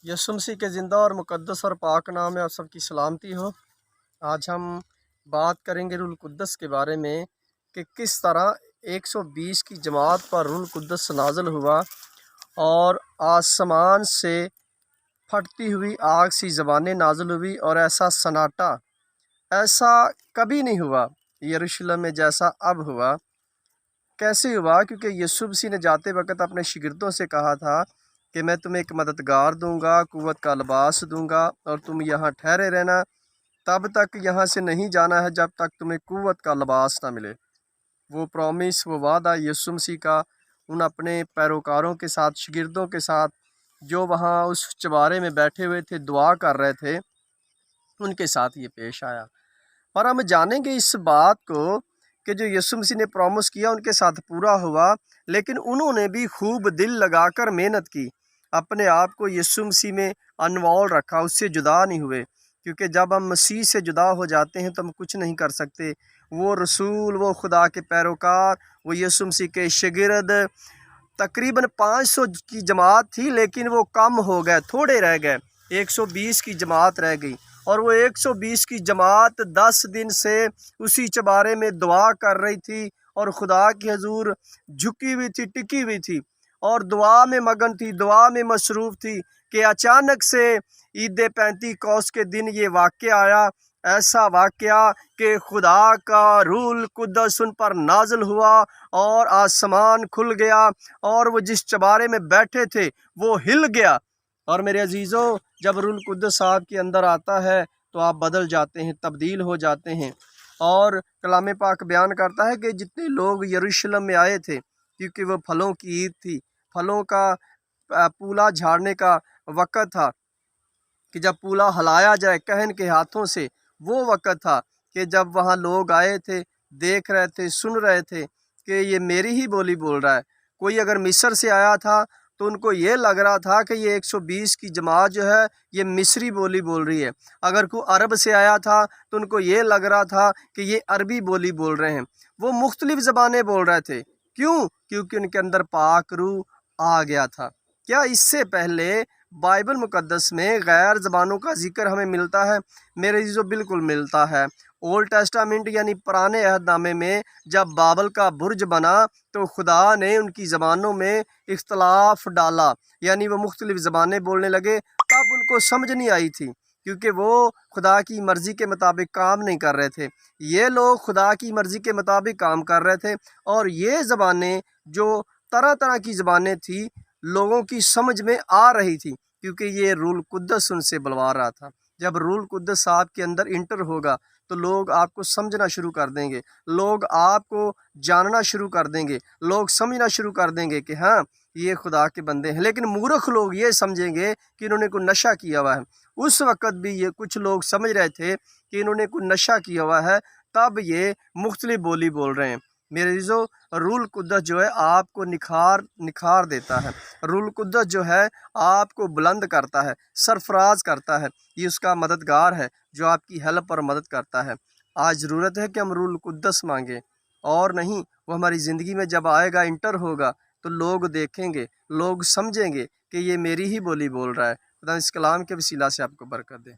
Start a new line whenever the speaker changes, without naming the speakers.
यीशु मसीह के ज़िंदा और मुक़द्दस और पाक नाम में आप सबकी सलामती हो। आज हम बात करेंगे रूहुल कुद्दस के बारे में कि किस तरह 120 की जमात पर रूहुल कुद्दस नाज़िल हुआ और आसमान से फटती हुई आग सी ज़बानें नाज़िल हुई और ऐसा सन्नाटा ऐसा कभी नहीं हुआ यरूशलेम में जैसा अब हुआ। कैसे हुआ? क्योंकि यीशु मसीह ने जाते वक्त अपने शागिर्दों से कहा था कि मैं तुम्हें एक मददगार दूंगा, कुव्वत का लिबास दूंगा और तुम यहाँ ठहरे रहना, तब तक यहाँ से नहीं जाना है जब तक तुम्हें कुव्वत का लिबास ना मिले। वो प्रॉमिस, वो वादा यीशु मसीह का उन अपने पैरोकारों के साथ, शागिर्दों के साथ, जो वहाँ उस चबारे में बैठे हुए थे, दुआ कर रहे थे, उनके साथ ये पेश आया। और हम जानेंगे इस बात को कि जो यीशु मसीह ने प्रॉमिस किया उनके साथ पूरा हुआ, लेकिन उन्होंने भी खूब दिल लगाकर मेहनत की, अपने आप को यीशु मसीह में अनमोल रखा, उससे जुदा नहीं हुए। क्योंकि जब हम मसीह से जुदा हो जाते हैं तो हम कुछ नहीं कर सकते। वो रसूल, वो खुदा के पैरोकार, वो यीशु मसीह के शागिर्द, तकरीबन 500 की जमात थी, लेकिन वो कम हो गए, थोड़े रह गए, 120 की जमात रह गई। और वो 120 की जमात 10 दिन से उसी चबारे में दुआ कर रही थी और खुदा की हजूर झुकी हुई थी, टिकी हुई थी और दुआ में मगन थी, दुआ में मसरूफ़ थी कि अचानक से ईद पेंतीकोस्त के दिन ये वाक़या आया। ऐसा वाक़या कि खुदा का रूहुल कुद्दस उन पर नाज़िल हुआ और आसमान खुल गया और वो जिस चबारे में बैठे थे वो हिल गया। और मेरे अजीज़ों, जब रूहुल कुद्दस आपके अंदर आता है तो आप बदल जाते हैं, तब्दील हो जाते हैं। और कलाम पाक बयान करता है कि जितने लोग यरूशलेम में आए थे, क्योंकि वो फलों की ईद थी, फलों का पूला झाड़ने का वक़्त था कि जब पूला हलाया जाए कहन के हाथों से, वो वक़्त था कि जब वहाँ लोग आए थे, देख रहे थे, सुन रहे थे कि ये मेरी ही बोली बोल रहा है। कोई अगर मिस्र से आया था तो उनको ये लग रहा था कि ये 120 की जमात जो है ये मिस्री बोली बोल रही है। अगर कोई अरब से आया था तो उनको ये लग रहा था कि ये अरबी बोली बोल रहे हैं। वो मुख्तलिफ ज़बानें बोल रहे थे। क्यों? क्योंकि उनके अंदर पाक रूह आ गया था। क्या इससे पहले बाइबल मुक़द्दस में गैर ज़बानों का ज़िक्र हमें मिलता है? मेरे अज़ीज़ों, बिल्कुल मिलता है। ओल्ड टेस्टामेंट यानी पुराने अहदनामे में जब बाबल का बुर्ज बना तो खुदा ने उनकी ज़बानों में इख्तलाफ डाला, यानी वो मुख्तलिफ ज़बानें बोलने लगे। तब उनको समझ नहीं आई थी, क्योंकि वो खुदा की मर्ज़ी के मुताबिक काम नहीं कर रहे थे। ये लोग खुदा की मर्ज़ी के मुताबिक काम कर रहे थे और ये ज़बानें जो तरह तरह की ज़बानें थी, लोगों की समझ में आ रही थी, क्योंकि ये रूहुल कुद्दस उनसे बुलवा रहा था। जब रूहुल कुद्दस आपके अंदर इंटर होगा तो लोग आपको समझना शुरू कर देंगे, लोग आपको जानना शुरू कर देंगे, लोग समझना शुरू कर देंगे कि हाँ, ये खुदा के बंदे हैं। लेकिन मूर्ख लोग ये समझेंगे कि इन्होंने कोई नशा किया हुआ है। उस वक़्त भी ये कुछ लोग समझ रहे थे कि इन्होंने कोई नशा किया हुआ है, तब ये मुख्तलिफ बोली बोल रहे हैं। मेरे अज़ीज़ों, रूहुल कुद्दस जो है आपको निखार देता है। रूहुल कुद्दस जो है आपको बुलंद करता है, सरफराज करता है। ये उसका मददगार है जो आपकी हेल्प और मदद करता है। आज ज़रूरत है कि हम रूहुल कुद्दस मांगें, और नहीं, वो हमारी ज़िंदगी में जब आएगा, इंटर होगा, तो लोग देखेंगे, लोग समझेंगे कि ये मेरी ही बोली बोल रहा है। खुदा इस कलाम के वसीला से आपको बरकत दे।